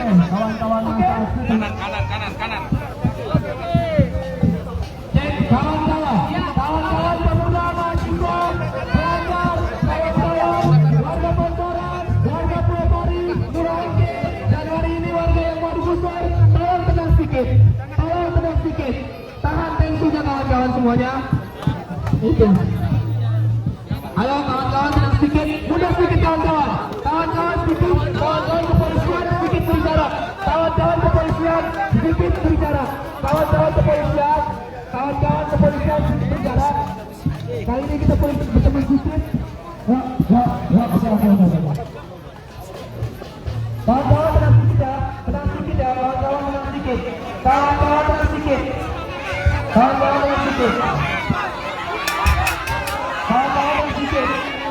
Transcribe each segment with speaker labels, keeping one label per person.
Speaker 1: kawan-kawan masa aksi.
Speaker 2: Kanan.
Speaker 1: Kawan-kawan pemuda mahasiswa, pelajar, kawan-kawan warga Bontoran, warga Purbari, Murangke, dan hari ini warga yang mau digusur, tolong tenang sedikit, tahan tensinya kawan-kawan semuanya. Itu. Ayo kawan-kawan tenang sedikit, mundur sedikit kawan-kawan. Kawan-kawan kepolisian sedikit berbicara. Kawan-kawan kepolisian sedikit berbicara. Kali ini kita bertemu sedikit. Kawan-kawan tenang sedikit ya, kawan-kawan tenang sedikit.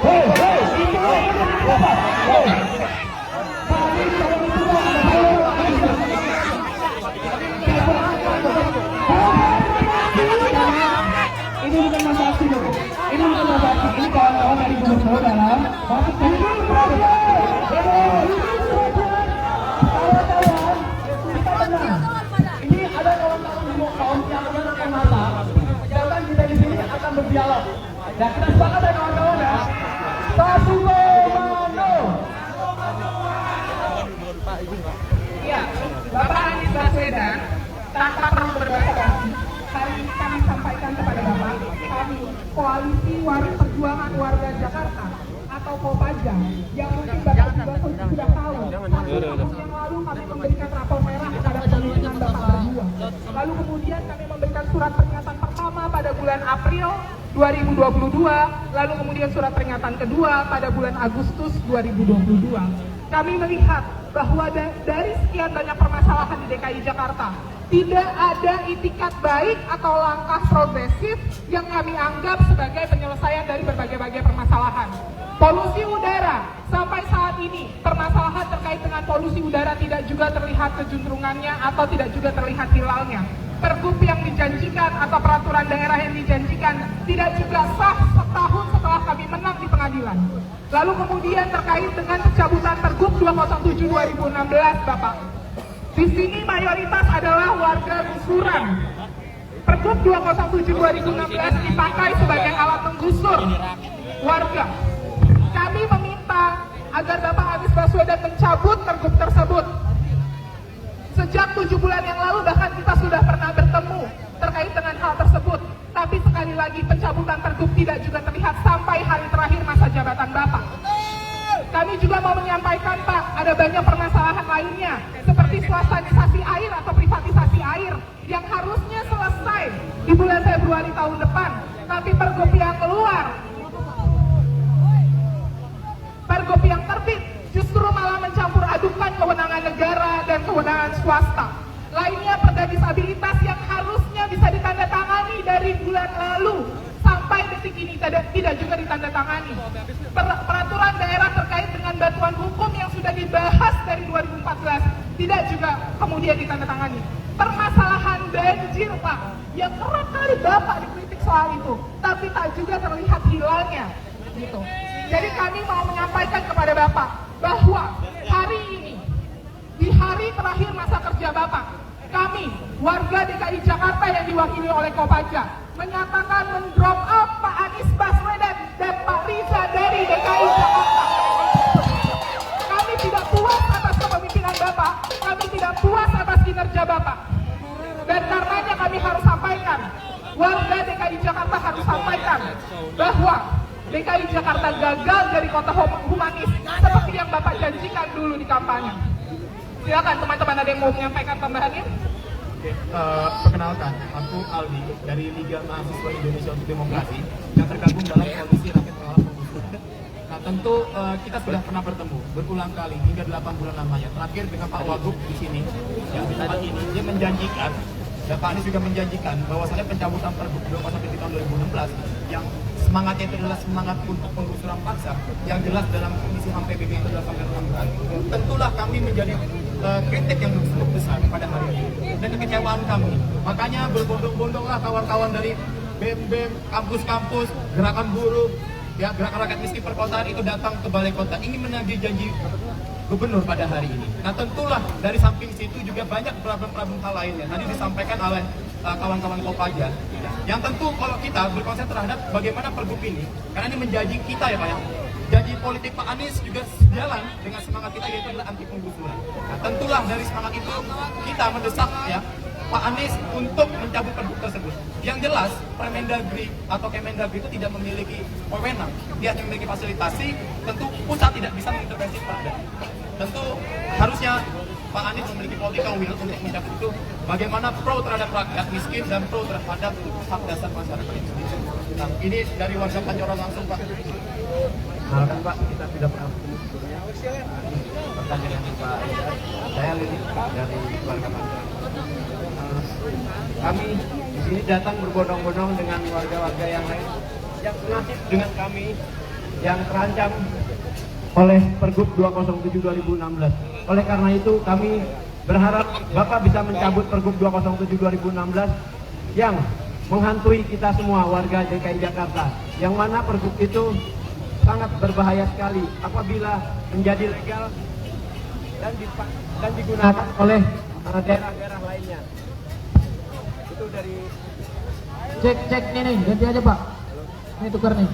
Speaker 1: Hei, itu apa? Ini bukan masa aksi loh. Ini kawan-kawan dari gubernur dalam masuk ke kawan-kawan, kita tenang. Ini ada kawan-kawan yang akan mata. Jangan kita di sini akan berdialog. Dan kita sepakat ya kawan-kawan ya. Satu komando. Iya, Bapak Anies Baswedan tanpa perlu berbasa-basi, hari ini kami sampaikan kepada Bapak, kami Koalisi Perjuangan Warga Jakarta atau Kopaja, yang mungkin Bapak juga sudah tahu. 1 tahun yang lalu kami memberikan rapor merah kepada pemimpinan Bapak berdua. Lalu kemudian kami memberikan surat peringatan pertama pada bulan April 2022, lalu kemudian surat peringatan kedua pada bulan Agustus 2022. Kami melihat bahwa dari sekian banyak permasalahan di DKI Jakarta, tidak ada itikat baik atau langkah progresif yang kami anggap sebagai penyelesaian dari berbagai-bagai permasalahan. Polusi udara, sampai saat ini permasalahan terkait dengan polusi udara tidak juga terlihat kejuntrungannya atau tidak juga terlihat hilalnya. Pergub yang dijanjikan atau peraturan daerah yang dijanjikan tidak juga sah setahun setelah kami menang di pengadilan. Lalu kemudian terkait dengan pencabutan Pergub 207/2016, Bapak. Di sini mayoritas adalah warga gusuran. Pergub 207/2016 dipakai sebagai alat menggusur warga. Kami meminta agar Bapak Anies Baswedan mencabut Pergub tersebut. Sejak 7 bulan yang lalu bahkan kita sudah pernah bertemu terkait dengan hal tersebut. Tapi sekali lagi pencabutan Pergub tidak juga terlihat sampai hari terakhir masa jabatan Bapak. Kami juga mau menyampaikan Pak, ada banyak permasalahan lainnya seperti swastanisasi air atau privatisasi air yang harusnya selesai di bulan Februari tahun depan. Tapi Pergub yang keluar, Pergub yang terbit justru malah mencampur adukan kewenangan negara dan kewenangan swasta. Lainnya perda disabilitas yang harusnya bisa ditandatangani dari bulan lalu sampai detik ini tidak juga ditandatangani. Peraturan daerah terkait dengan bantuan hukum yang sudah dibahas dari 2014 tidak juga kemudian ditandatangani. Permasalahan banjir Pak, yang kerap kali Bapak dikritik soal itu, tapi tak juga terlihat hilalnya. Gitu. Jadi kami mau menyampaikan kepada Bapak bahwa hari ini, di hari terakhir masa kerja Bapak, kami, warga DKI Jakarta yang diwakili oleh Kopaja, menyatakan mendrop out Pak Anies Baswedan dan Pak Riza dari DKI Jakarta. Kami tidak puas atas kepemimpinan Bapak, kami tidak puas atas kinerja Bapak. Dan karenanya kami harus sampaikan, warga DKI Jakarta harus sampaikan bahwa DKI Jakarta gagal dari kota humanis seperti yang Bapak janjikan dulu di kampanye. Silakan teman-teman, ada yang mau menyampaikan tambahannya?
Speaker 3: Perkenalkan, aku Aldi dari Liga Mahasiswa Indonesia untuk Demokrasi yang tergabung dalam Koalisi Rakyat Menolak Penggusur. Nah tentu kita sudah pernah bertemu berulang kali hingga 8 bulan lamanya. Terakhir dengan Pak Wagub di sini yang di tempat ini, dia menjanjikan, dan Pak Anies juga menjanjikan bahwasanya pencabutan Pergub 201 di tahun 2016 yang semangatnya itu adalah semangat untuk penggusuran paksa yang jelas dalam Komisi HAM PBB itu adalah sampai 6 bulan. Tentulah kami menjadi kritik yang cukup besar pada hari ini dan kekecewaan kami. Makanya berbondong-bondonglah kawan-kawan dari BEM-BEM, kampus-kampus, gerakan buruh, ya Gerakan Rakyat Miskin Perkotaan itu datang ke Balai Kota ingin menagih janji gubernur pada hari ini. Nah tentulah dari samping situ juga banyak problem-problem hal lainnya. Tadi disampaikan oleh kawan-kawan Kopaja. Yang tentu kalau kita berkonsen terhadap bagaimana pergub ini, karena ini menjanji kita ya Pak ya. Janji politik Pak Anies juga sejalan dengan semangat kita yaitu adalah anti penggusuran. Nah tentulah dari semangat itu kita mendesak ya Pak Anies untuk mencabut pergub tersebut. Yang jelas Permendagri atau Kemendagri itu tidak memiliki wewenang, dia hanya memiliki fasilitasi. Tentu pusat tidak bisa mengintervensi Perda. Tentu harusnya Pak Anies memiliki political will untuk mencabut itu. Bagaimana pro terhadap rakyat miskin dan pro terhadap hak dasar masyarakat Indonesia. Nah ini dari warga Pancoran langsung Pak.
Speaker 2: Silakan Pak, kita tidak pernah bertemu sebelumnya. Pertanyaan Pak Ida, saya Lili dari warga Pancoran. Kami di sini datang berbondong-bondong dengan warga-warga yang lain yang senasib dengan kami yang terancam oleh Pergub 207/2016. Oleh karena itu kami berharap Bapak bisa mencabut Pergub 207/2016 yang menghantui kita semua warga DKI Jakarta. Yang mana Pergub itu sangat berbahaya sekali apabila menjadi legal dan digunakan oleh daerah-daerah lainnya. Itu dari
Speaker 4: Cek nih, ganti aja Pak. Ini tukar nih.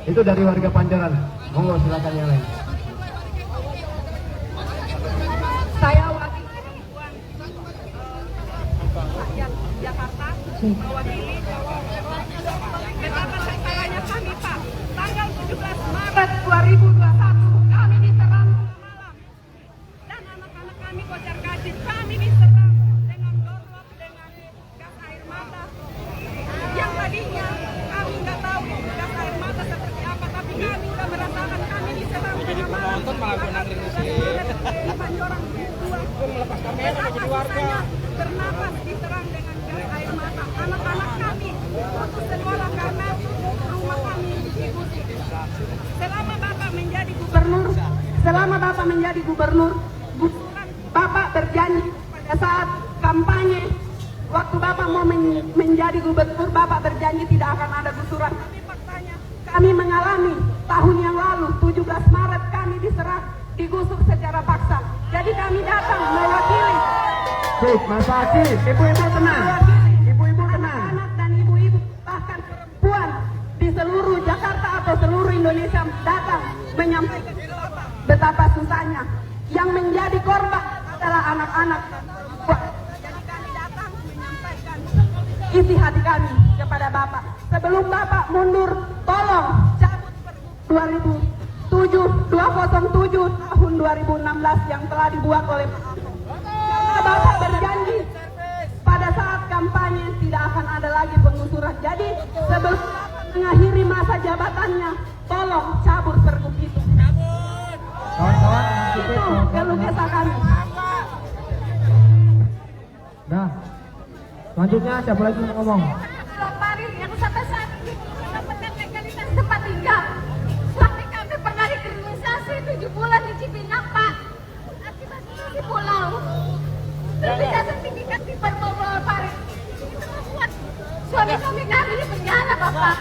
Speaker 2: itu dari warga Pancoran. Monggo silakan yang lain.
Speaker 1: Saya wakil perempuan rakyat Jakarta, mewakili betapa sengsaranya kami Pak. Tanggal 17 Maret 2021 kami diserang malam dan anak-anak kami kocar kacir. Kami diserang dengan dorlok, dengan gas air mata. Yang tadinya kami nggak tahu gas air mata seperti apa, tapi kami udah merasakan kami diserang tengah malam. Di Pancoran melepas kamera jadi warga bernapas diserang dengan gas air mata. Anak-anak kami putus sekolah karena rumah kami digusur. Selama Bapak menjadi gubernur, Bapak berjanji pada saat kampanye, waktu Bapak mau menjadi gubernur, Bapak berjanji tidak akan ada gusuran. Tapi faktanya kami mengalami tahun yang lalu 17 Maret kami diserang, digusur secara paksa. Jadi kami datang mewakili.
Speaker 2: Mas Aki, ibu-ibu tenang. Ibu-ibu tenang.
Speaker 1: Anak dan ibu-ibu bahkan perempuan di seluruh Jakarta atau seluruh Indonesia datang menyampaikan betapa susahnya. Yang menjadi korban adalah anak-anak. Jadi kami datang menyampaikan isi hati kami kepada Bapak. Sebelum Bapak mundur, tolong cabut Pergub 207 tahun 2016 yang telah dibuat oleh Bapak berjanji pada saat kampanye tidak akan ada lagi penggusuran. Jadi sebelum mengakhiri masa jabatannya, tolong cabut pergub itu.
Speaker 4: Kawan-kawan,
Speaker 1: Itu keluh kesah kami.
Speaker 4: Nah, selanjutnya siapa lagi yang ngomong?
Speaker 1: Paris yang sampai saat ini mendapatkan legalitas tempat tinggal. Suami kami pernah dikriminalisasi 7 bulan di Cipinang Pak. Akibat di pulau. Berbeda sertifikat di Permohonan Paris. Itu membuat suami kami di penjara Bapak.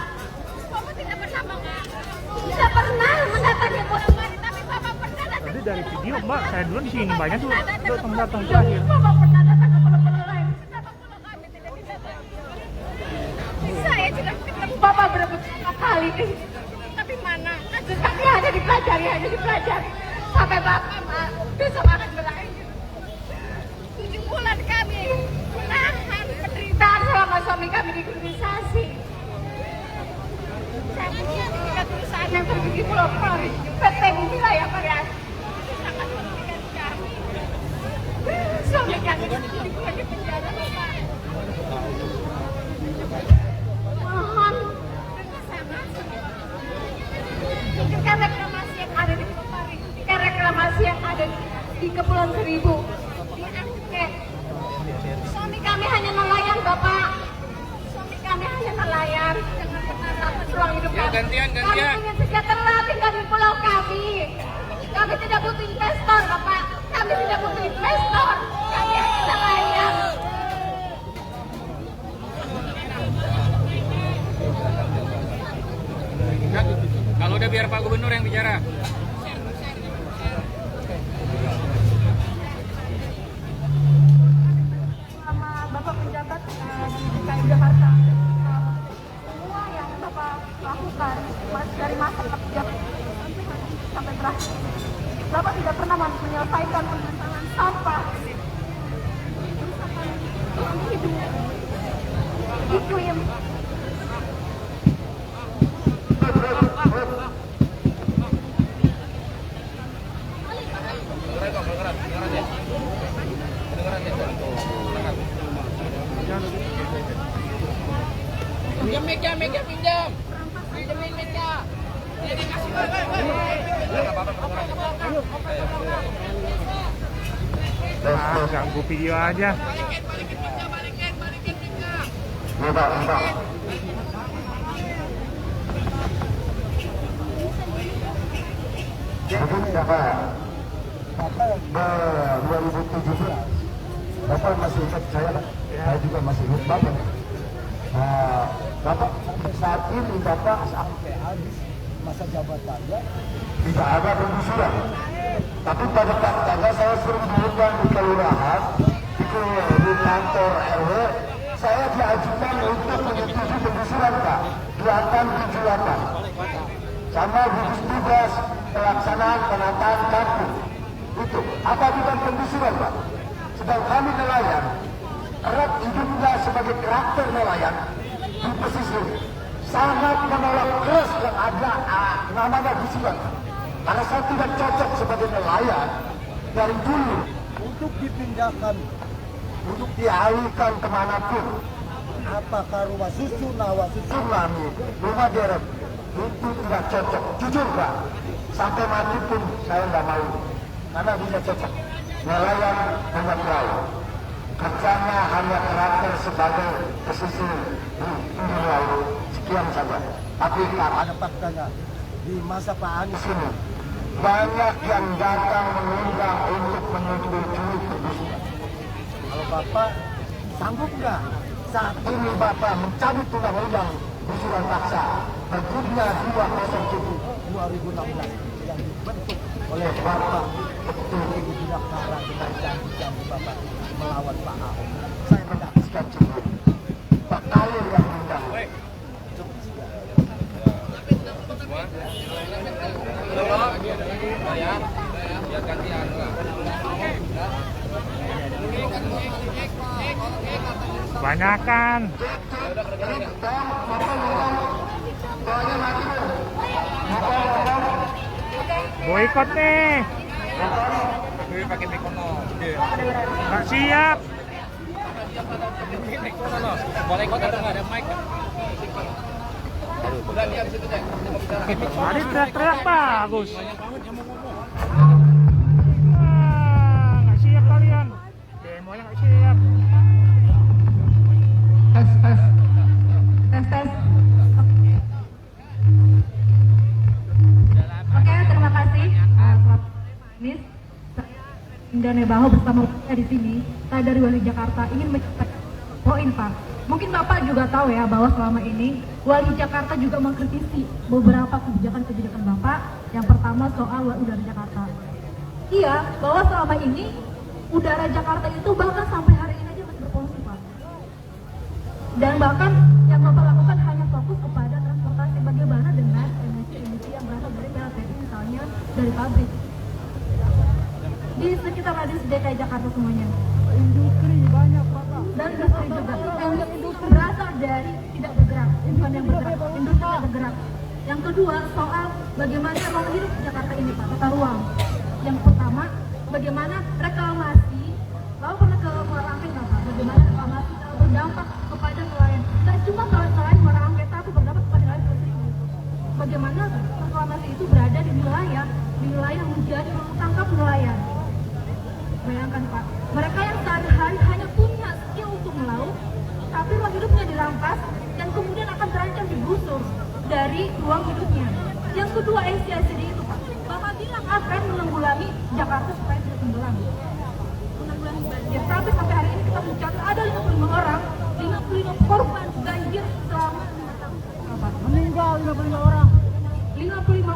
Speaker 1: Bapak tidak pernah mendatangi Pulau Paris, tapi Bapak pernah datang.
Speaker 5: Tadi dari video Mbak, saya dulu di sini banyak tuh datang terakhir.
Speaker 1: Bapak pernah datang ke pulau-pulau lain. Kenapa pulau kami tidak didatangi? Saya sudah ketemu Bapak berapa kali, tapi mana? Kasus kami hanya dipelajari. Sampai Bapak besok akan berakhir. 7 bulan kami menahan penderitaan selama suami kami dikriminalisasi. Saya melihat tingkat perusahaan yang terjadi di Pulau Paris, PT Wilayah Paris, itu sangat merugikan kami. Suami kami dibuat di penjara, Bapak. Mohon kerjasama. Hentikan reklamasi yang ada di Pulau Paris, hentikan reklamasi yang ada di Kepulauan Seribu. Suami kami hanya nelayan, Bapak. Suami kami hanya nelayan. Jangan pernah dapat ruang hidup kami.
Speaker 5: Gantian.
Speaker 1: Kami ingin sejahtera tinggal di pulau kami. Kami tidak butuh investor, Bapak. Kami tidak butuh investor. Kami hanya nelayan.
Speaker 5: Udah biar Pak Gubernur yang bicara.
Speaker 6: Sama Bapak penjabat di DKI Jakarta, semua yang Bapak lakukan dari masa kerja sampai terakhir, Bapak tidak pernah menyelesaikan permasalahan sampah, kerusakan hidup, iklim.
Speaker 5: Ganggu video aja.
Speaker 7: Mungkin Bapak 2017 Bapak masih ingat saya juga masih ingat Bapak. Bapak sampai saat ini Bapak sampai habis masa jabatannya tidak ada penggusuran. Tapi pada faktanya saya sering diundang di kelurahan, di kantor RW, saya diajukan untuk menyetujui penggusuran Pak, 2878 sama gugus tugas pelaksanaan penataan kampung. Itu apa bukan penggusuran Pak? Sedang kami nelayan, erat hidupnya sebagai karakter nelayan di pesisir, sangat menolak keras yang ada namanya gusuran. Karena saya tidak cocok sebagai nelayan dari dulu untuk dipindahkan, untuk dialihkan kemanapun. Apakah rumah susun, nawa susun, rumah deret, itu tidak cocok. Jujur Pak, sampai mati pun saya nggak mau, karena tidak cocok. Nelayan hanya perahu, kerjanya hanya karakter sebagai pesisir di pinggir laut. Sekian saja. Tapi ada faktanya di masa Pak Anies ini banyak yang datang mengundang untuk menyetujui penggusuran. Kalau Bapak sanggup nggak saat ini Bapak mencabut undang-undang gusuran paksa terbitnya 207/2016 yang dibentuk oleh Bapak Ketua Ibu Bidakara dengan janji-janji Bapak melawan Pak Ahok. Saya menyaksikan sendiri Pak Khalil yang undang.
Speaker 5: Banyakan. Boikot nih. Nggak siap.
Speaker 2: Boleh ikut atau nggak ada mic?
Speaker 5: Tadi teriak-teriak bagus. Nggak siap kalian. Demonya nggak siap.
Speaker 6: Tes. Oke, terima kasih. Miss, Indah Nebaho bersama saya di sini. Saya dari Wali Jakarta ingin menyampaikan poin Pak. Mungkin Bapak juga tahu ya bahwa selama ini Wali Jakarta juga mengkritisi beberapa kebijakan-kebijakan Bapak. Yang pertama soal udara Jakarta. Iya, bahwa selama ini udara Jakarta itu bahkan sampai hari ini aja masih berpolusi Pak. Dan bahkan yang Bapak lakukan hanya fokus kepada transportasi. Bagaimana dengan emisi-emisi yang berasal dari PLTU misalnya dari pabrik di sekitar radius DKI Jakarta semuanya. Industri banyak Pak. Dan industri juga. Industri berasal dari tidak bergerak, bukan yang bergerak. Industri tidak bergerak. Yang kedua soal bagaimana ruang hidup Jakarta ini Pak, tata ruang. Yang pertama bagaimana reklamasi. Lalu pernah ke Muara Angke nggak Pak? Bagaimana reklamasi berdampak kepada nelayan? Tidak cuma nelayan Muara Angke, tapi berdampak kepada nelayan tersebut. Bagaimana reklamasi itu berada di wilayah yang menjadi tangkap nelayan. Bayangkan Pak, mereka yang sehari-hari hanya punya skill untuk melaut, tapi ruang hidupnya dirampas dan kemudian akan terancam digusur dari ruang hidupnya. Yang kedua NCICD itu Pak, Bapak bilang akan menanggulangi Jakarta supaya tidak tenggelam, menanggulangi banjir. Tapi sampai hari ini kita mencatat ada 55 orang, 55 korban banjir selama 5 tahun. Meninggal 55 orang. 55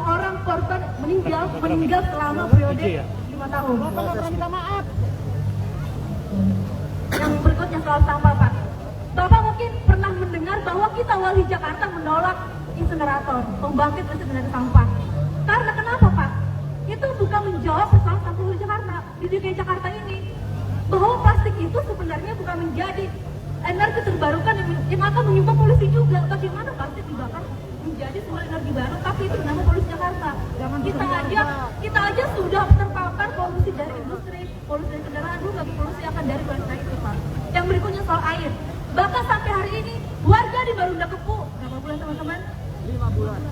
Speaker 6: korban meninggal selama periode 5 tahun. Minta maaf. Yang berikutnya soal sampah, Pak. Bapak mungkin pernah mendengar bahwa kita wali Jakarta menolak insinerator, pembangkit listrik dari sampah. Karena kenapa, Pak? Itu bukan menjawab persoalan sampah wali Jakarta di DKI Jakarta ini. Bahwa plastik itu sebenarnya bukan menjadi energi terbarukan yang akan menyumbang polusi juga. Bagaimana plastik dibakar menjadi sebuah energi baru, tapi itu nama polusi Jakarta. Kita aja sudah terpapar polusi dari industri, polusi dari kendaraan, belum lagi polusi akan dari polusi itu, Pak. Yang berikutnya soal air. Bahkan sampai hari ini warga di Marunda Kepu berapa bulan, teman-teman?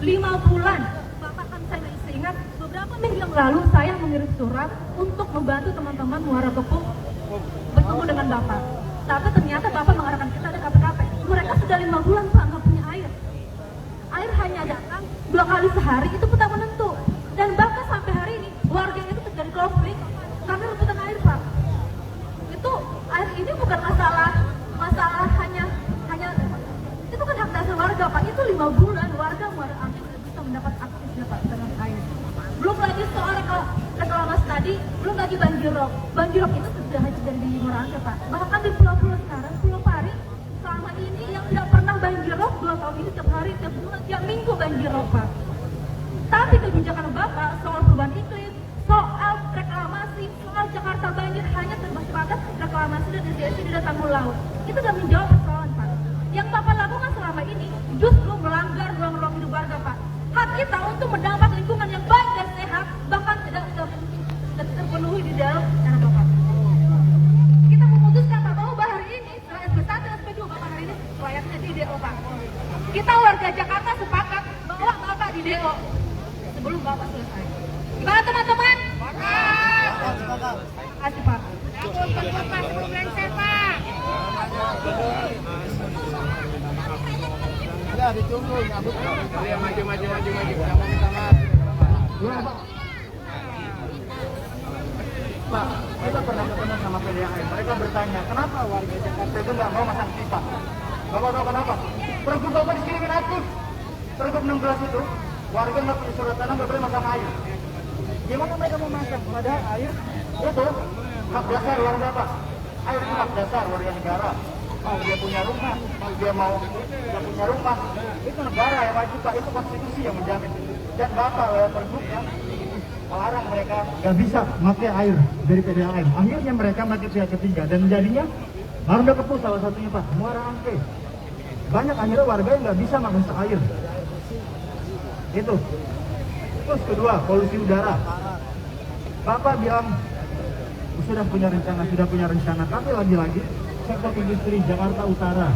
Speaker 6: 5 bulan. Bapak kan saya masih ingat beberapa minggu yang lalu saya mengirim surat untuk membantu teman-teman Muara Kepu bertemu dengan Bapak. Tapi ternyata Bapak mengarahkan kita ada KPKP. Mereka sudah 5 bulan, Pak, nggak punya air. Air hanya datang 2 kali sehari, itu pun tak menentu. Dan bahkan sampai hari ini warga itu terjadi konflik karena rebutan air, Pak. Itu air ini bukan masalah hanya itu kan hak dasar warga, Pak. Itu 5 bulan warga Muara Angke tidak bisa mendapat aksesnya, Pak, dengan air. Belum lagi soal reklamasi tadi, belum lagi banjirop. Banjirop itu sudah terjadi di Muara Angke, Pak. Bahkan di pulau-pulau sekarang, Pulau Pari selama ini yang tidak pernah banjirop 2 tahun ini tiap hari, tiap bulan, tiap minggu banjirop, Pak. Tapi kebijakan Bapak soal perubahan iklim, soal reklamasi, soal Jakarta banjir hanya terbatas reklamasi dan irigasi di tanggul laut. Itu sudah menjawab persoalan, Pak. Yang Bapak lakukan selama ini justru melanggar ruang-ruang hidup warga, Pak. Hak kita untuk mendapat lingkungan yang baik dan sehat bahkan tidak terpenuhi di dalam cara Bapak. Kita memutuskan, Pak, bahwa hari ini setelah SP1 dan SP2 Bapak hari ini layaknya di DO, Pak. Kita warga Jakarta sepakat bahwa Bapak di DO sebelum Bapak selesai. Gimana, teman-teman? Sepakat. Kasih, Pak. Sebelum lengser, Pak.
Speaker 2: Ya, ditunggu, nyabut. Ya, maju. Saya mau minta maaf. Pak, kita pernah ketemu sama PDAM. Mereka bertanya, kenapa warga Jakarta itu nggak mau masang pipa? Bapak tahu kenapa? Pergub Bapak diskriminatif aktif. Pergub 16 itu, warga nggak punya surat tanah nggak boleh masang air. Gimana mereka mau masang? Padahal air itu hak dasar warga, Pak. Air itu hak dasar warga negara. Mau dia punya rumah, mau dia punya rumah, itu negara yang wajib, Pak. Itu konstitusi yang menjamin. Dan Bapak lewat pergub yang melarang mereka nggak bisa pakai air dari PDAM. Akhirnya mereka mati pihak ketiga dan jadinya Marunda Kepu salah satunya, Pak, Muara Angke. Banyak akhirnya warga yang nggak bisa mengakses air. Itu. Terus kedua, polusi udara. Bapak bilang sudah punya rencana, tapi lagi-lagi sektor industri Jakarta Utara.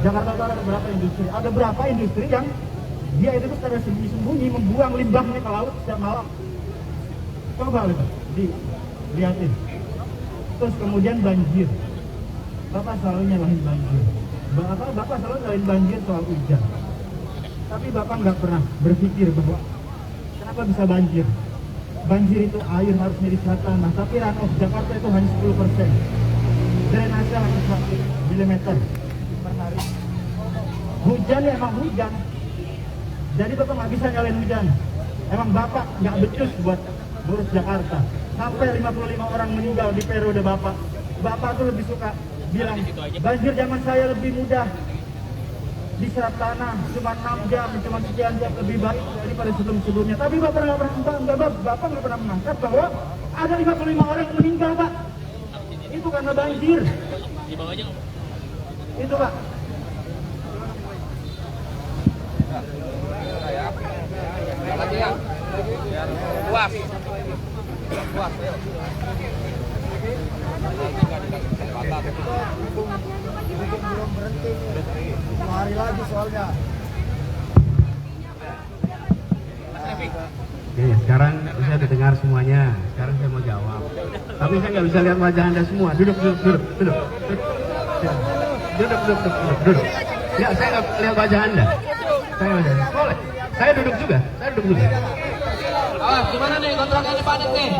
Speaker 2: Jakarta Utara ada berapa industri? Ada berapa industri yang dia itu secara sembunyi-sembunyi membuang limbahnya ke laut setiap malam. Coba lihat, dilihatin. Terus kemudian banjir. Bapak selalu nyalahin banjir. Bapak selalu nyalahin banjir soal hujan. Tapi Bapak nggak pernah berpikir bahwa kenapa bisa banjir. Banjir itu air harusnya di tanah, tapi runoff Jakarta itu hanya 10%. Drainase hanya 1 mm per hari. Hujan ya emang hujan. Jadi Bapak nggak bisa nyalain hujan. Emang Bapak nggak becus buat ngurus Jakarta. Sampai 55 orang meninggal di periode Bapak. Bapak tuh lebih suka bilang, banjir zaman saya lebih mudah. Diserap tanah cuma 6 jam, cuma sekian jam lebih baik daripada sebelum-sebelumnya. Tapi Bapak nggak pernah mengangkat bahwa ada 55 orang yang meninggal, Pak. Itu karena banjir. Itu, Pak.
Speaker 8: Lagi ya. Puas.
Speaker 2: Belum berhenti nih. 5 hari lagi soalnya.
Speaker 9: Oke, sekarang saya udah dengar semuanya. Sekarang saya mau jawab. Tapi saya nggak bisa lihat wajah Anda semua. Duduk. Ya, saya nggak lihat wajah Anda. Boleh. Saya duduk juga.
Speaker 8: Gimana nih kontraknya Pak Anies nih?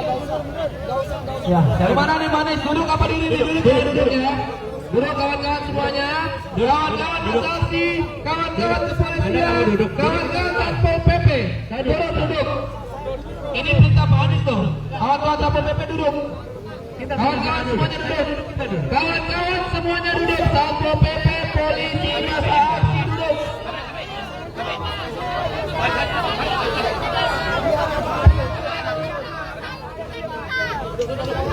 Speaker 2: Ya,
Speaker 8: Gimana nih Pak Anies? Duduk apa diri? Duduk ya. Duduk kawan-kawan semuanya. Kawan-kawan asasi, kawan-kawan kepolisian, kawan-kawan Satpol PP. Duduk. Kawan-kawan Satpol PP duduk. Kawan-kawan semuanya duduk. Kawan-kawan semuanya duduk. Satpol PP, polisi, masa aksi duduk.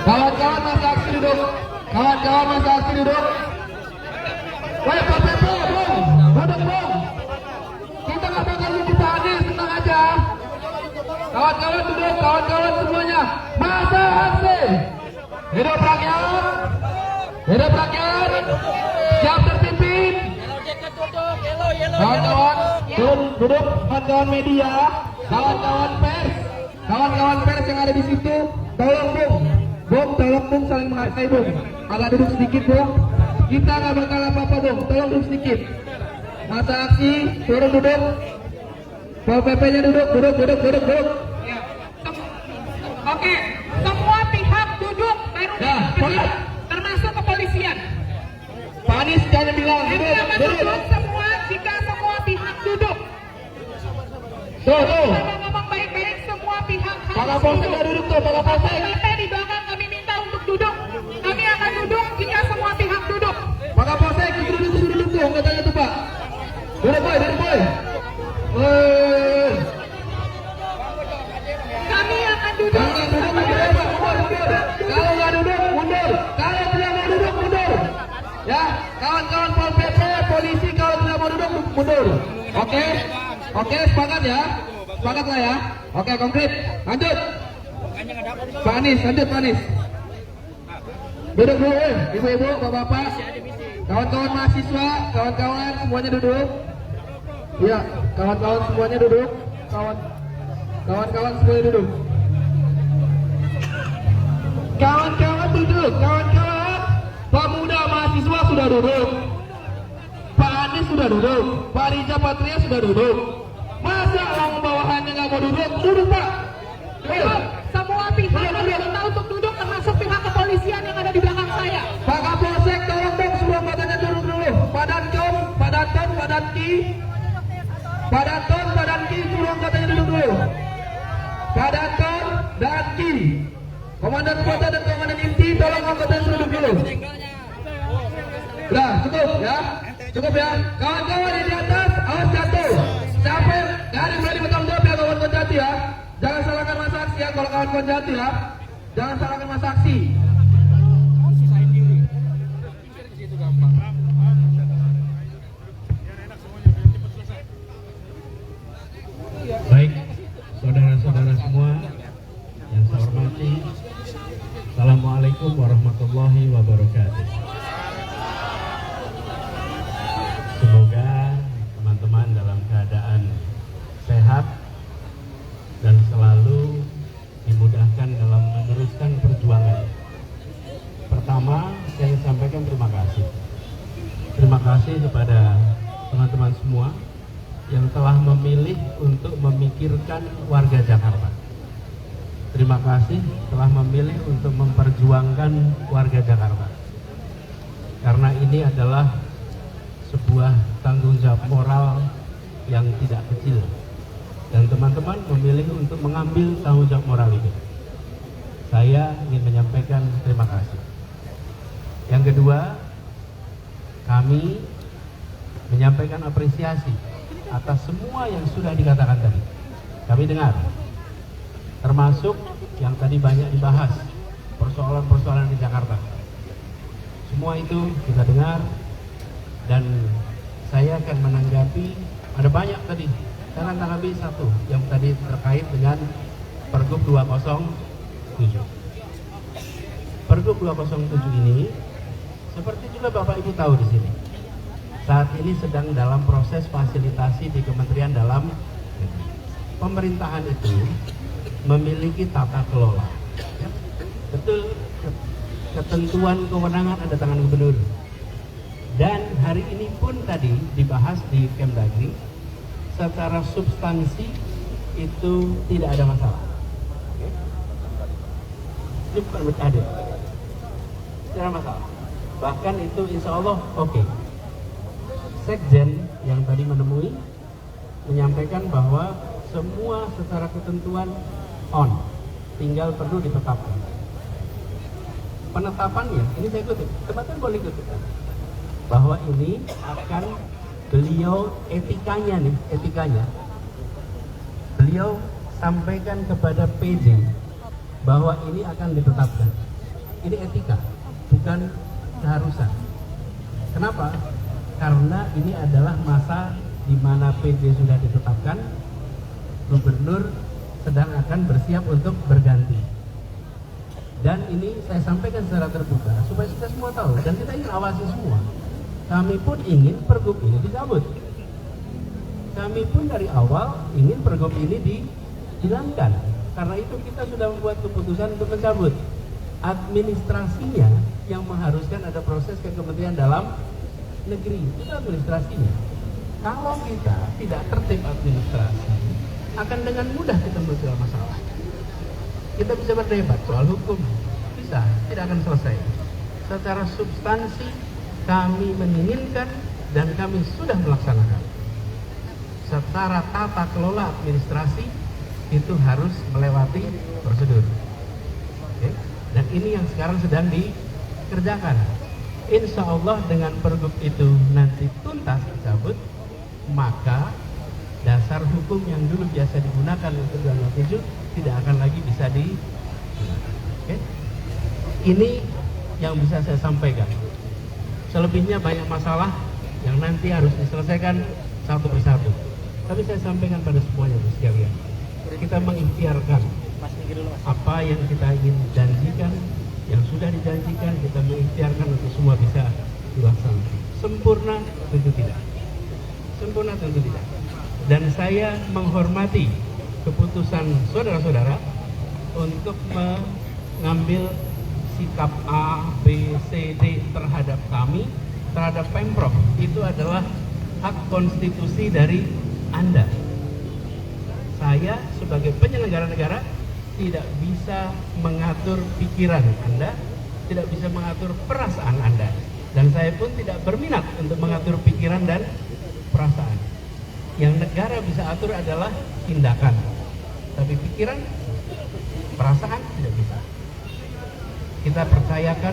Speaker 8: Kawan-kawan masa aksi duduk. Kawan-kawan masa aksi duduk. Woi Pak PP, Bung, duduk Bung. Kita nggak bakal nunggu Pak Anies, tenang aja. Kawan-kawan duduk, kawan-kawan semuanya. Masa aksi. Hidup rakyat. Hidup rakyat. Siap terpimpin. Kawan-kawan duduk, kawan-kawan media, kawan-kawan pers, kawan-kawan pers yang ada di situ, tolong Bung, tolong Bung saling menghargai Bung. Agak duduk sedikit Bung. Kita nggak bakal apa-apa Bung, tolong duduk sedikit. Masa aksi, turun duduk. Pol PP-nya duduk.
Speaker 1: Oke, semua pihak duduk baru
Speaker 8: Ya,
Speaker 1: termasuk kepolisian.
Speaker 8: Pak Anies jangan bilang
Speaker 1: Kami akan duduk semua jika semua pihak duduk.
Speaker 8: Tuh.
Speaker 1: Kalau ngomong baik-baik semua pihak
Speaker 8: Pak
Speaker 1: harus
Speaker 8: Kapolsek
Speaker 1: duduk.
Speaker 8: nggak duduk tuh, Pak Kapolsek.
Speaker 1: PP di belakang kami minta untuk duduk. Kami akan duduk jika semua pihak duduk.
Speaker 8: Pak Kapolsek duduk tuh, nggak tanya tuh Pak. Duduk boy.
Speaker 1: Kami akan duduk.
Speaker 8: Kalau nggak duduk mundur. Kalau tidak mau duduk mundur. Ya, kawan-kawan Pol PP, polisi kalau tidak mau duduk mundur. Oke, sepakat ya. Sepakat lah ya. Oke, konkret. Lanjut. Pak Anies, lanjut Pak Anies. Duduk dulu, ibu-ibu, bapak-bapak. Kawan-kawan mahasiswa, kawan-kawan semuanya duduk. Iya, kawan-kawan semuanya duduk. Kawan-kawan semuanya duduk. Kawan-kawan duduk, kawan-kawan. Pemuda mahasiswa sudah duduk. Pak Anies sudah duduk. Pak Riza Patria sudah duduk. Masa orang bawahannya nggak mau duduk? Duduk Pak.
Speaker 1: Semua pihak harus minta untuk duduk termasuk pihak kepolisian yang ada di belakang saya.
Speaker 8: Pak Kapolsek tolong dong semua badannya duduk dulu. Pak Dankom, Pak Danton, Pak Danki. Pak Danton, Pak Danki suruh katanya duduk dulu. Pak Danton, Danki. Komandan kota dan komandan inti tolong anggotanya duduk dulu. Udah, cukup ya. Kawan-kawan yang di atas, awas jatuh. Siapa yang nggak ada yang berani bertanggung jawab ya kawan-kawan jatuh ya. Jangan salahkan masa aksi ya kalau kawan-kawan jatuh ya. Jangan salahkan masa aksi.
Speaker 9: Baik, saudara-saudara semua yang saya hormati, Assalamualaikum warahmatullahi wabarakatuh. Semoga teman-teman dalam keadaan sehat dan selalu dimudahkan dalam meneruskan perjuangan. Pertama, saya sampaikan terima kasih. Terima kasih kepada teman-teman semua yang telah memilih untuk memikirkan warga Jakarta. Terima kasih telah memilih untuk memperjuangkan warga Jakarta. Karena ini adalah sebuah tanggung jawab moral yang tidak kecil. Dan teman-teman memilih untuk mengambil tanggung jawab moral itu. Saya ingin menyampaikan terima kasih. Yang kedua, kami menyampaikan apresiasi atas semua yang sudah dikatakan tadi. Kami dengar, termasuk yang tadi banyak dibahas, persoalan-persoalan di Jakarta. Semua itu kita dengar dan saya akan menanggapi. Ada banyak tadi, saya akan tanggapi satu yang tadi terkait dengan Pergub 207. Pergub 207 ini, seperti juga Bapak Ibu tahu di sini, saat ini sedang dalam proses fasilitasi di Kementerian Dalam Negeri. Pemerintahan itu memiliki tata kelola. Ya, betul, ketentuan kewenangan ada tangan gubernur. Dan hari ini pun tadi dibahas di Kemdagri, secara substansi itu tidak ada masalah. Ini bukan bercanda, tidak ada masalah. Bahkan itu insya Allah oke. Sekjen yang tadi menemui menyampaikan bahwa semua secara ketentuan on. tinggal perlu ditetapkan. Penetapannya, ini saya kutip, teman-teman boleh kutip, bahwa ini akan beliau etikanya, beliau sampaikan kepada PJ bahwa ini akan ditetapkan. Ini etika, bukan keharusan. Kenapa? Karena ini adalah masa di mana PJ sudah ditetapkan, gubernur sedang akan bersiap untuk berganti. Dan ini saya sampaikan secara terbuka supaya kita semua tahu dan kita ingin awasi semua. Kami pun ingin pergub ini dicabut. Kami pun dari awal ingin pergub ini dihilangkan. Karena itu kita sudah membuat keputusan untuk mencabut. Administrasinya yang mengharuskan ada proses ke Kementerian Dalam Negeri, itu administrasinya. Kalau kita tidak tertib administrasi, akan dengan mudah kita muncul masalah. Kita bisa berdebat soal hukum, bisa, tidak akan selesai. Secara substansi kami menginginkan dan kami sudah melaksanakan. Secara tata kelola administrasi itu harus melewati prosedur. Oke? Dan ini yang sekarang sedang dikerjakan. Insya Allah dengan pergub itu nanti tuntas dicabut, maka dasar hukum yang dulu biasa digunakan untuk 207 tidak akan lagi bisa digunakan. Oke? Ini yang bisa saya sampaikan. Selebihnya banyak masalah yang nanti harus diselesaikan satu persatu. Tapi saya sampaikan pada semuanya sekalian. Kita mengikhtiarkan apa yang kita ingin janjikan, yang sudah dijanjikan, kita mengikhtiarkan untuk semua bisa dilaksanakan. Sempurna tentu tidak. Sempurna tentu tidak. Dan saya menghormati keputusan saudara-saudara untuk mengambil sikap A, B, C, D terhadap kami, terhadap Pemprov. Itu adalah hak konstitusi dari Anda. Saya sebagai penyelenggara negara tidak bisa mengatur pikiran Anda, tidak bisa mengatur perasaan Anda. Dan saya pun tidak berminat untuk mengatur pikiran dan perasaan. Yang negara bisa atur adalah tindakan, tapi pikiran, perasaan tidak bisa. Kita percayakan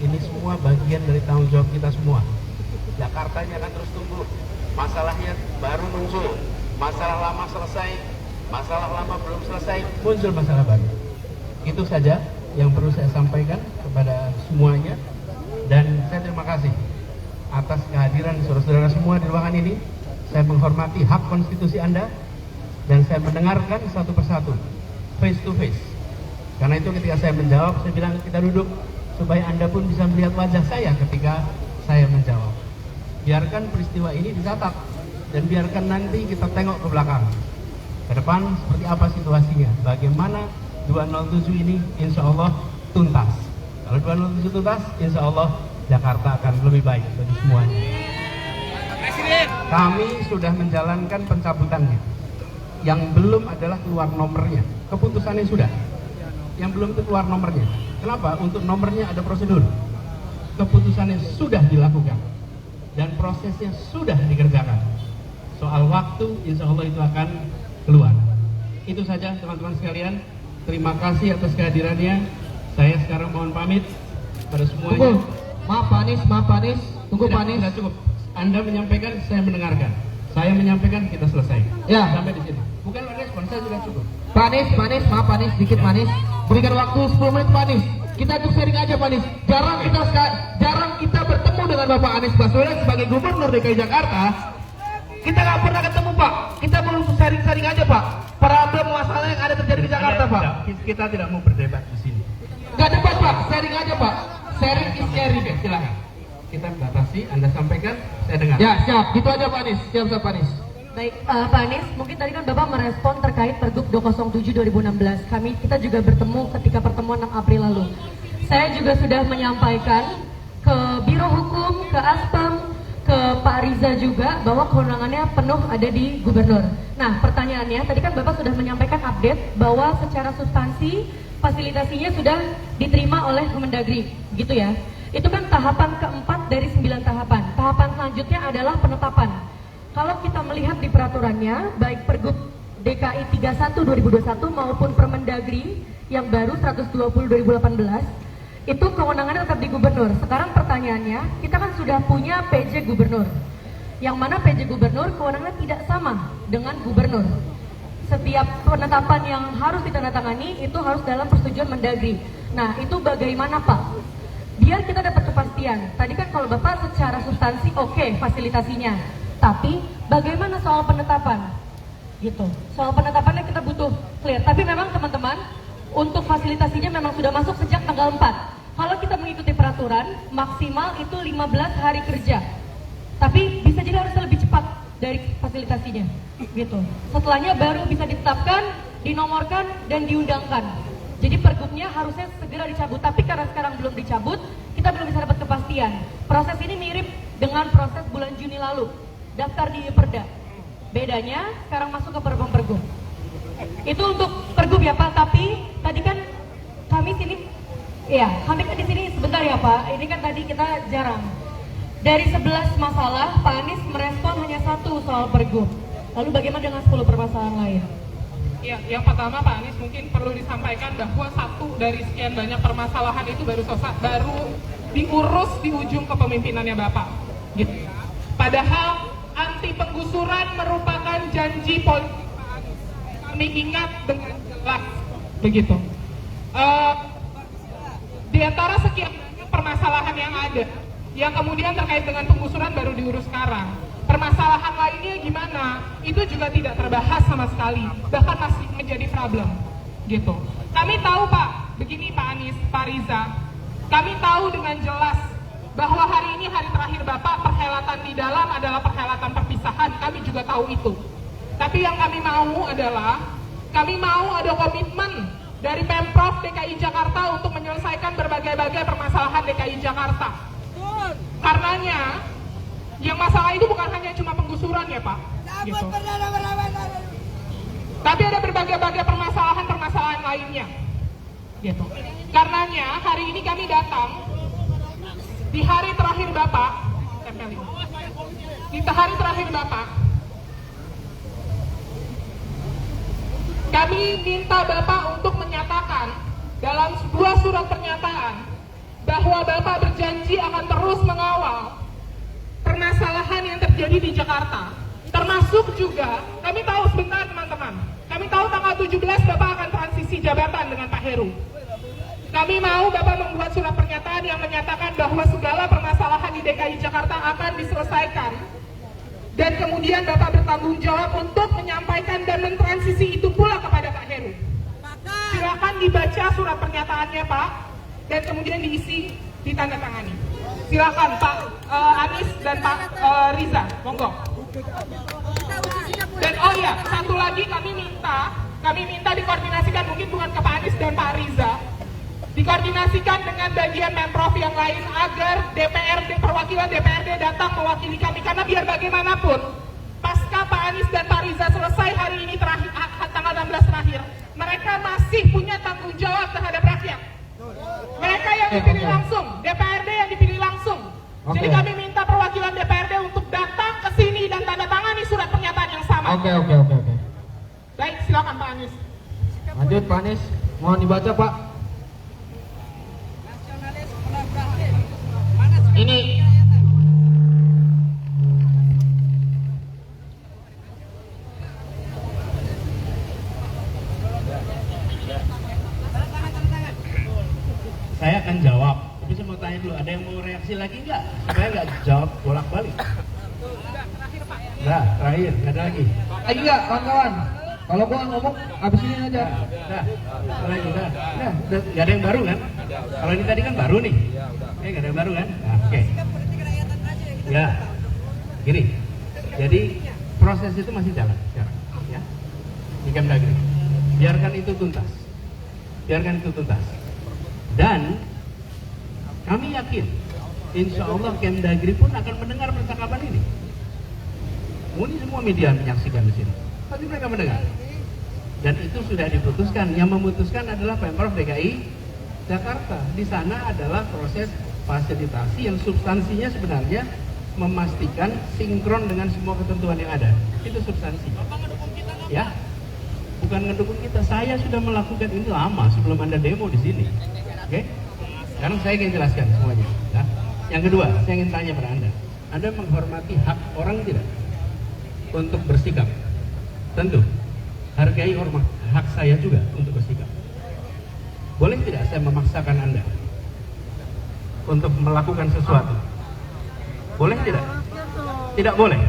Speaker 9: ini semua bagian dari tanggung jawab kita semua. Jakartanya akan terus tumbuh, masalahnya baru muncul, masalah lama selesai, masalah lama belum selesai, muncul masalah baru. Itu saja yang perlu saya sampaikan kepada semuanya. Dan saya terima kasih atas kehadiran saudara-saudara semua di ruangan ini. Saya menghormati hak konstitusi Anda dan saya mendengarkan satu persatu, face to face. Karena itu ketika saya menjawab, saya bilang kita duduk supaya Anda pun bisa melihat wajah saya ketika saya menjawab. Biarkan peristiwa ini dicatat dan biarkan nanti kita tengok ke belakang, ke depan seperti apa situasinya, bagaimana 207 ini insya Allah tuntas. Kalau 207 tuntas, insya Allah Jakarta akan lebih baik bagi semuanya. Kami sudah menjalankan pencabutannya. Yang belum adalah keluar nomornya. Keputusannya sudah. Yang belum itu keluar nomornya. Kenapa? Untuk nomornya ada prosedur. Keputusannya sudah dilakukan. Dan prosesnya sudah dikerjakan. Soal waktu, insya Allah itu akan keluar. Itu saja teman-teman sekalian. Terima kasih atas kehadirannya. Saya sekarang mohon pamit pada semuanya.
Speaker 8: Maaf Pak Anies. Tunggu Pak Anies.
Speaker 9: Sudah cukup. Anda menyampaikan, saya mendengarkan. Saya menyampaikan, kita selesai.
Speaker 8: Ya.
Speaker 9: Sampai di sini. Bukan respon, saya sudah cukup.
Speaker 8: Pak Anies, maaf Pak Anies, dikit Pak Anies. Berikan waktu 10 menit Pak Anies. Kita untuk sharing aja Pak Anies. Jarang kita bertemu dengan Bapak Anies Baswedan sebagai Gubernur DKI Jakarta. Kita nggak pernah ketemu Pak. Kita perlu sharing aja Pak. Problem masalah yang ada terjadi di Jakarta Pak.
Speaker 9: Kita tidak mau berdebat di sini.
Speaker 8: Nggak debat Pak, sharing aja Pak. Sharing is caring.
Speaker 9: Silakan. Kita batasi, Anda sampaikan, saya dengar.
Speaker 8: Ya siap, gitu aja Pak Anies. Siap Pak Anies.
Speaker 6: Baik, Pak Anies, mungkin tadi kan Bapak merespon terkait Pergub 207 2016. Kita juga bertemu ketika pertemuan 6 April lalu. Saya juga sudah menyampaikan ke Biro Hukum, ke Aspam, ke Pak Riza juga bahwa kewenangannya penuh ada di Gubernur. Nah, pertanyaannya, tadi kan Bapak sudah menyampaikan update bahwa secara substansi fasilitasinya sudah diterima oleh Kemendagri, gitu ya. Itu kan tahapan keempat dari 9 tahapan. Tahapan selanjutnya adalah penetapan. Kalau kita melihat di peraturannya, baik Pergub DKI 31 2021 maupun Permendagri yang baru 120 2018 itu kewenangannya tetap di gubernur. Sekarang pertanyaannya, kita kan sudah punya PJ gubernur, yang mana PJ gubernur kewenangannya tidak sama dengan gubernur. Setiap penetapan yang harus ditandatangani itu harus dalam persetujuan Mendagri. Nah, itu bagaimana Pak? Biar kita dapat kepastian. Tadi kan kalau Bapak secara substansi oke, fasilitasinya. Tapi bagaimana soal penetapan? Gitu. Soal penetapannya kita butuh clear. Tapi memang teman-teman, untuk fasilitasinya memang sudah masuk sejak tanggal 4. Kalau kita mengikuti peraturan, maksimal itu 15 hari kerja. Tapi bisa jadi harus lebih cepat dari fasilitasinya. Gitu. Setelahnya baru bisa ditetapkan, dinomorkan, dan diundangkan. Jadi pergubnya harusnya segera dicabut, tapi karena sekarang belum dicabut, kita belum bisa dapat kepastian. Proses ini mirip dengan proses bulan Juni lalu, daftar di Perda. Bedanya sekarang masuk ke pergub. Itu untuk pergub ya Pak, tapi tadi kan kami sini, ya kami kan di sini sebentar ya Pak, ini kan tadi kita jarang. Dari 11 masalah, Pak Anies merespon hanya 1 soal pergub. Lalu bagaimana dengan 10 permasalahan lain?
Speaker 1: Ya, yang pertama Pak Anies mungkin perlu disampaikan bahwa 1 dari sekian banyak permasalahan itu baru diurus di ujung kepemimpinannya Bapak. Gitu. Padahal anti penggusuran merupakan janji politik Pak Anies. Kami ingat dengan jelas begitu. Di antara sekian banyak permasalahan yang ada, yang kemudian terkait dengan penggusuran baru diurus sekarang. Permasalahan lainnya gimana? Itu juga tidak terbahas sama sekali, bahkan masih menjadi problem, gitu. Kami tahu Pak, begini Pak Anies, Pak Riza, kami tahu dengan jelas bahwa hari ini hari terakhir Bapak, perhelatan di dalam adalah perhelatan perpisahan, kami juga tahu itu. Tapi yang kami mau adalah, kami mau ada komitmen dari Pemprov DKI Jakarta untuk menyelesaikan berbagai-bagai permasalahan DKI Jakarta. Karenanya, yang masalah itu bukan hanya cuma penggusuran ya Pak, gitu. Tapi ada berbagai-bagai permasalahan lainnya, gitu. Karenanya hari ini kami datang di hari terakhir Bapak, kami minta Bapak untuk menyatakan dalam sebuah surat pernyataan bahwa Bapak berjanji akan terus mengawal permasalahan yang terjadi di Jakarta, termasuk juga kami tahu sebentar teman-teman, kami tahu tanggal 17 Bapak akan transisi jabatan dengan Pak Heru. Kami mau Bapak membuat surat pernyataan yang menyatakan bahwa segala permasalahan di DKI Jakarta akan diselesaikan, dan kemudian Bapak bertanggung jawab untuk menyampaikan dan mentransisi itu pula kepada Pak Heru. Silakan dibaca surat pernyataannya Pak, dan kemudian diisi, ditandatangani. Silakan Pak Anies dan Pak Riza, monggo. Dan oh ya, satu lagi kami minta dikoordinasikan, mungkin bukan ke Pak Anies dan Pak Riza, dikoordinasikan dengan bagian Pemprov yang lain agar DPRD, perwakilan DPRD datang mewakili kami, karena biar bagaimanapun pasca Pak Anies dan Pak Riza selesai hari ini terakhir, tanggal 16 terakhir, mereka masih punya tanggung jawab terhadap rakyat. Mereka yang dipilih langsung, DPRD yang dipilih langsung. Jadi kami minta perwakilan DPRD untuk datang ke sini dan tanda tangani surat pernyataan yang sama.
Speaker 4: Oke.
Speaker 1: Baik, silakan Pak Anies.
Speaker 4: Lanjut Pak Anies, mohon dibaca Pak. Ini
Speaker 9: Saya akan jawab, tapi saya mau tanya dulu, ada yang mau reaksi lagi nggak? Supaya nggak jawab bolak-balik. Nah, terakhir, nggak ada lagi.
Speaker 4: lagi nggak kawan-kawan? Kalau gua ngomong abis ini aja.
Speaker 9: Nah, lagi, nggak ada yang baru kan? Kalau ini tadi kan baru nih. Oke, nggak ada yang baru kan? Nah, oke. Ya, gini. Jadi proses itu masih jalan sekarang, ya. Di Kemdagri. Biarkan itu tuntas. Dan kami yakin, insya Allah Kemdagri pun akan mendengar percakapan ini. Ini semua media menyaksikan di sini. Pasti mereka mendengar. Dan itu sudah diputuskan. Yang memutuskan adalah Pemprov DKI Jakarta. Di sana adalah proses fasilitasi yang substansinya sebenarnya memastikan sinkron dengan semua ketentuan yang ada. Itu substansi. Ya. bukan mendukung kita. Saya sudah melakukan ini lama sebelum Anda demo di sini. Oke? Sekarang saya ingin jelaskan semuanya. Ya. Yang kedua, saya ingin tanya pada Anda menghormati hak orang tidak untuk bersikap? Tentu. Hargai hormat hak saya juga untuk bersikap. Boleh tidak saya memaksakan Anda untuk melakukan sesuatu? Boleh tidak? Tidak boleh.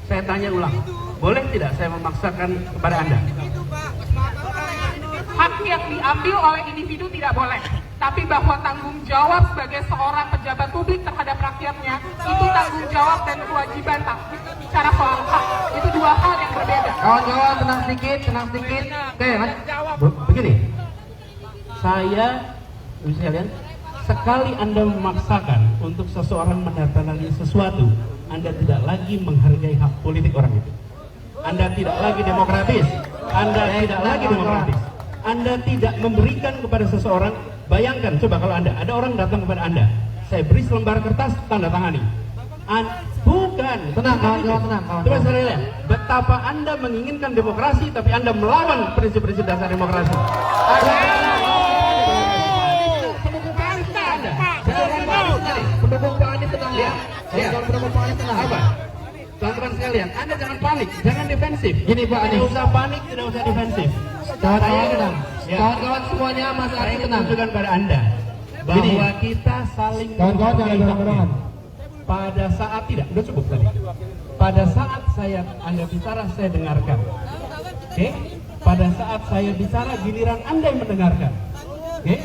Speaker 9: Saya tanya ulang. Boleh tidak saya memaksakan kepada Anda?
Speaker 1: Hak yang diambil oleh individu tidak boleh. Tapi bahwa tanggung jawab sebagai seorang pejabat publik terhadap rakyatnya, itu tanggung jawab dan kewajiban, Pak. Bicara soal hak, itu dua hal yang berbeda.
Speaker 8: Kawan-kawan tenang sedikit. Oke,
Speaker 9: Begini, saya, sekalian, sekali Anda memaksakan untuk seseorang menandatangani sesuatu, Anda tidak lagi menghargai hak politik orang itu. Anda tidak lagi demokratis. Anda tidak memberikan kepada seseorang. Bayangkan, coba kalau ada orang datang kepada Anda, saya beri selembar kertas, tanda tangani. Bukan.
Speaker 8: Tenang, kawan-kawan.
Speaker 9: Coba saya lihat, betapa Anda menginginkan demokrasi, tapi Anda melawan prinsip-prinsip dasar demokrasi.
Speaker 8: Pendukung Pak Anies tenang ya. Pendukung Pak Anies tenang.
Speaker 9: Apa? Teman-teman sekalian, Anda jangan panik, jangan defensif.
Speaker 8: Gini Pak Anies.
Speaker 9: Tidak usah panik, tidak usah defensif.
Speaker 8: Kawan-kawan tenang.
Speaker 9: Ya.
Speaker 8: Kawan-kawan semuanya Mas
Speaker 9: Saya
Speaker 8: Anies
Speaker 9: ingin
Speaker 8: tenang.
Speaker 9: tunjukkan pada Anda bahwa kita saling menghargai haknya. Pada saat tidak, udah cukup tadi. Pada saat Anda bicara, saya dengarkan. Oke? Pada saat saya bicara, giliran Anda yang mendengarkan. Oke?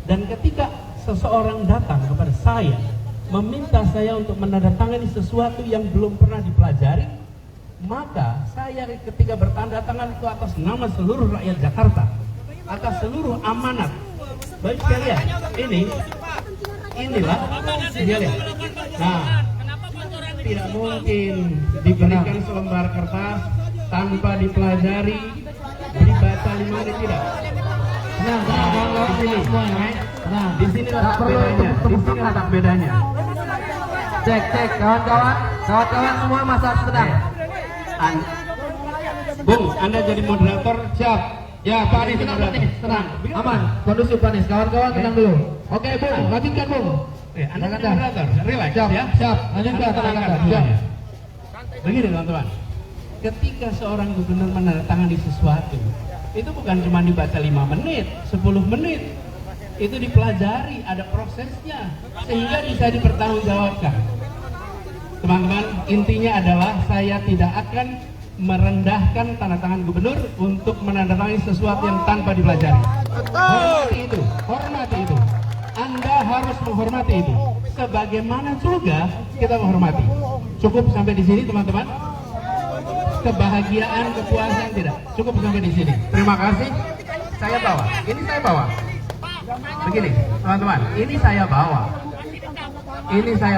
Speaker 9: Dan ketika seseorang datang kepada saya meminta saya untuk menandatangani sesuatu yang belum pernah dipelajari, maka saya ketika bertanda tangan itu atas nama seluruh rakyat Jakarta, atas seluruh amanat. Baik sekalian, inilah sekalian. Nah, tidak mungkin diberikan selembar kertas tanpa dipelajari, dibaca 5 menit tidak. Di sini letak bedanya.
Speaker 8: Cek, kawan-kawan semua Mas Anies tenang.
Speaker 9: Bung, Anda jadi moderator.
Speaker 8: Siap. Ya, Pak Anies tenang. Aman, kondusif Pak Anies. Kawan-kawan tenang dulu. Oke, Bung, lanjutkan Bung.
Speaker 9: Anda jadi moderator. Relax ya.
Speaker 8: Siap. Lanjutkan.
Speaker 9: Siap. Begini teman-teman. Ketika seorang gubernur menandatangani sesuatu, itu bukan cuma dibaca 5 menit, 10 menit. Itu dipelajari, ada prosesnya, sehingga bisa dipertanggungjawabkan. Teman-teman, intinya adalah saya tidak akan merendahkan tanda tangan gubernur untuk menandatangani sesuatu yang tanpa dipelajari. Hormati itu. Anda harus menghormati itu. Sebagaimana juga kita menghormati. Cukup sampai di sini, teman-teman. Kebahagiaan, kepuasan tidak. Cukup sampai di sini. Terima kasih. Saya bawa. Ini saya bawa. Begini, teman-teman. Ini saya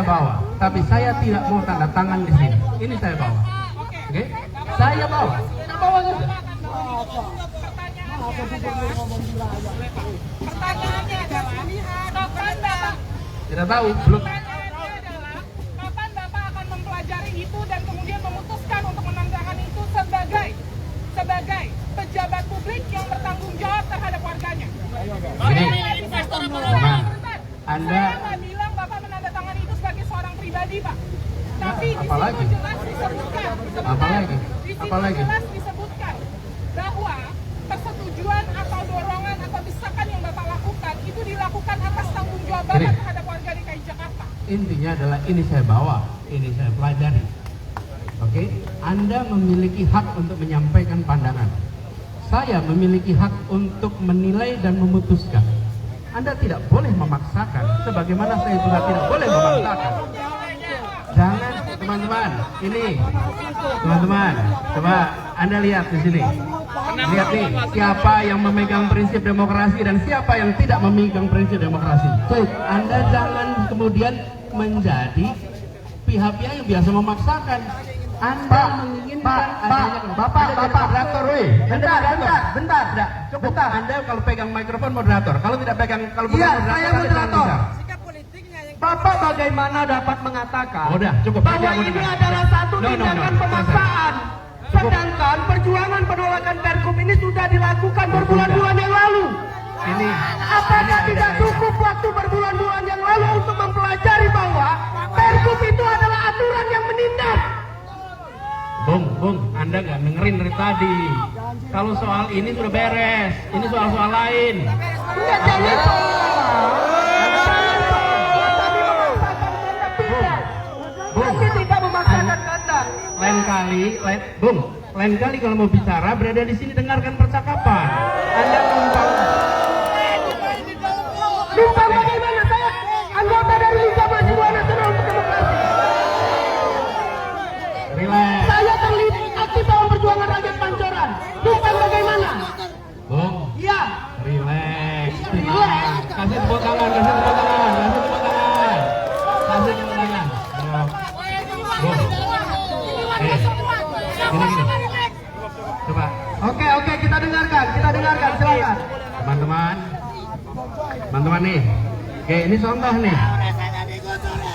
Speaker 9: bawa. Tapi saya tidak mau tanda tangan di sini. Ini saya bawa. Oke? Saya bawa saja.
Speaker 1: Pertanyaannya adalah, kapan Bapak?
Speaker 9: Tidak tahu, belum.
Speaker 1: Kapan Bapak akan mempelajari itu dan kemudian memutuskan untuk menandatangani itu sebagai pejabat publik yang bertanggung jawab terhadap warganya?
Speaker 9: Anda
Speaker 1: nggak bilang Bapak menandatangani itu sebagai seorang pribadi, Pak. Tapi di situ
Speaker 9: apalagi?
Speaker 1: jelas disebutkan.
Speaker 9: Apalagi?
Speaker 1: Di situ jelas disebutkan bahwa persetujuan atau dorongan atau desakan yang Bapak lakukan itu dilakukan atas tanggung jawab Bapak terhadap warga DKI Jakarta.
Speaker 9: Intinya adalah ini saya bawa, ini saya pelajari. Oke? Anda memiliki hak untuk menyampaikan pandangan. Saya memiliki hak untuk menilai dan memutuskan. Anda tidak boleh memaksakan, sebagaimana saya juga tidak boleh memaksakan. Jangan, teman-teman. Ini, teman-teman. Coba Anda lihat di sini. Lihat nih, siapa yang memegang prinsip demokrasi dan siapa yang tidak memegang prinsip demokrasi. Anda jangan kemudian menjadi pihak-pihak yang biasa memaksakan. Anda menginginkan Bapak moderator, bentar. Cukup. Anda kalau pegang mikrofon moderator, kalau tidak pegang, kalau bukan
Speaker 8: saya moderator. Bapak bagaimana dapat mengatakan
Speaker 9: cukup.
Speaker 8: bahwa ini adalah satu tindakan pemaksaan, sedangkan perjuangan penolakan penolakan Pergub ini sudah dilakukan berbulan-bulan yang lalu.
Speaker 2: Ini
Speaker 8: Apakah tidak cukup waktu berbulan-bulan yang lalu untuk mempelajari bahwa Pergub itu adalah aturan yang menindas?
Speaker 2: Bung, Anda nggak dengerin dari tadi. Kalau soal ini sudah beres, ini soal-soal lain.
Speaker 8: Enggak jadi Kami tidak memaksakan kata.
Speaker 2: Lain kali kalau mau bicara berada di sini dengarkan percakapan. Anda
Speaker 8: Numpang bagaimana? Saya anggota dari Liga Mahasiswa Nasional untuk Demokrasi.
Speaker 2: relax.
Speaker 8: Saya terlibat aktif dalam perjuangan rakyat Pancoran. Numpang bagaimana?
Speaker 2: Bung,
Speaker 8: Iya.
Speaker 2: relax.
Speaker 8: Relax.
Speaker 2: Kasih tepuk tangan. Bung. Gini. Coba.
Speaker 8: Oke, kita dengarkan, silakan.
Speaker 2: Teman-teman nih. Oke, ini contoh nih.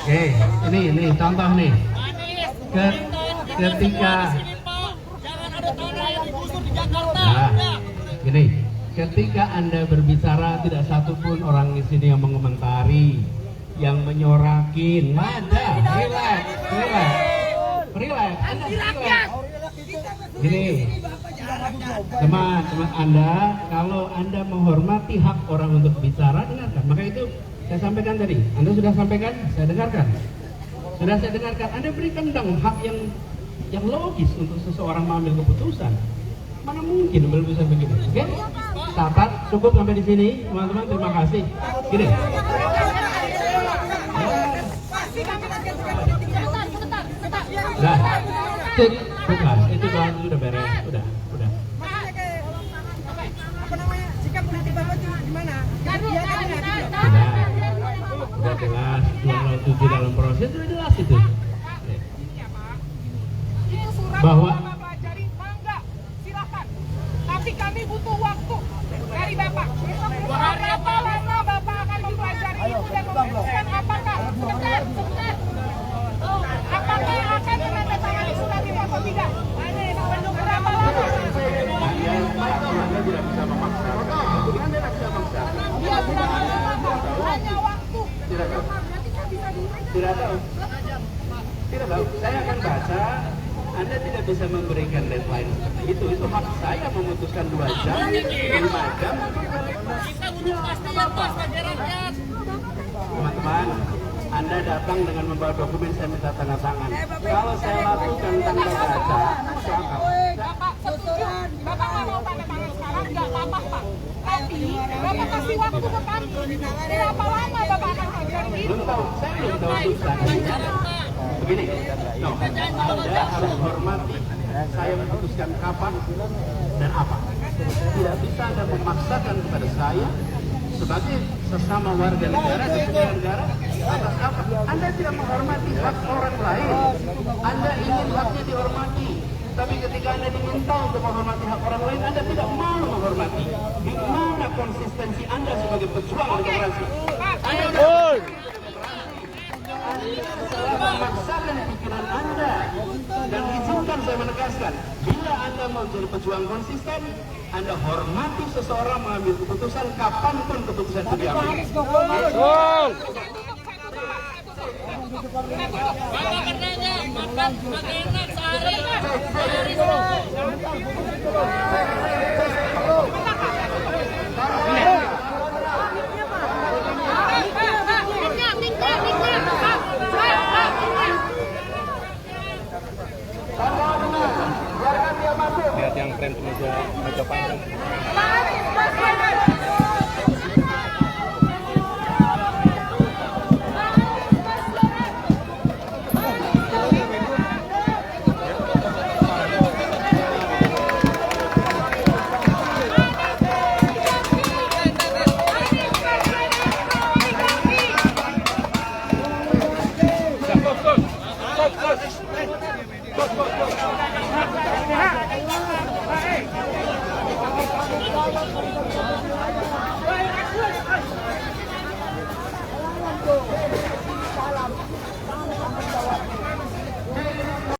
Speaker 2: Oke, ini contoh nih. Ketika gini, ketika Anda berbicara tidak satupun orang di sini yang mengomentari, yang menyorakin. Ada, relax. Anda relax. Gini, teman-teman Anda, kalau Anda menghormati hak orang untuk bicara, dengarkan. Maka itu saya sampaikan tadi. Anda sudah sampaikan, saya dengarkan. Sudah saya dengarkan. Anda berikan dong hak yang logis untuk seseorang mengambil keputusan. Mana mungkin bisa begini? Oke? Catat, cukup sampai di sini, teman-teman. Terima kasih. Gini. Nah, cek, bukan. Itu doang sudah beres, udah. Sudah jelas, 207 dalam proses sudah jelas itu. Bahwa
Speaker 1: pelajari mangga, silakan. Tapi kami butuh waktu dari Bapak. Berapa lama Bapak akan mempelajari itu dan memutuskan apakah sebentar. Apakah akan menandatangani surat itu atau tidak? Berapa lama?
Speaker 2: Anda tidak bisa memaksa.
Speaker 1: Dia tidak hanya waktu.
Speaker 2: Tidak tahu. Saya akan baca. Anda tidak bisa memberikan deadline seperti itu. Itu hak saya memutuskan 2 jam, 5 jam.
Speaker 1: Kita butuh kepastian Pak sebagai rakyat.
Speaker 2: Teman-teman, Anda datang dengan membawa dokumen, saya minta tanda tangan. Kalau saya lakukan tanpa baca,
Speaker 1: Bapak setuju. Bapak nggak mau tanda tangan sekarang, nggak apa-apa Pak. Tapi Bapak kasih waktu ke kami. Berapa lama Bapak akan pelajari itu?
Speaker 2: belum tahu. Saya belum tahu substansinya. Begini, Anda harus hormati. Saya memutuskan kapan dan apa. Tidak bisa Anda memaksakan kepada saya sebagai sesama warga negara, atas apa? Anda tidak menghormati hak orang lain. Anda ingin haknya dihormati. Tapi ketika Anda diminta untuk menghormati hak orang lain, Anda tidak mau menghormati. Di mana konsistensi Anda sebagai pejuang demokrasi? Memaksakan pikiran Anda. Dan izinkan saya menegaskan, bila Anda mau jadi pejuang konsisten, Anda hormati seseorang mengambil keputusan kapanpun keputusan itu diambil.
Speaker 1: Bapak katanya makan enak sehari.
Speaker 2: Lihat yang keren meja panjang. Stop.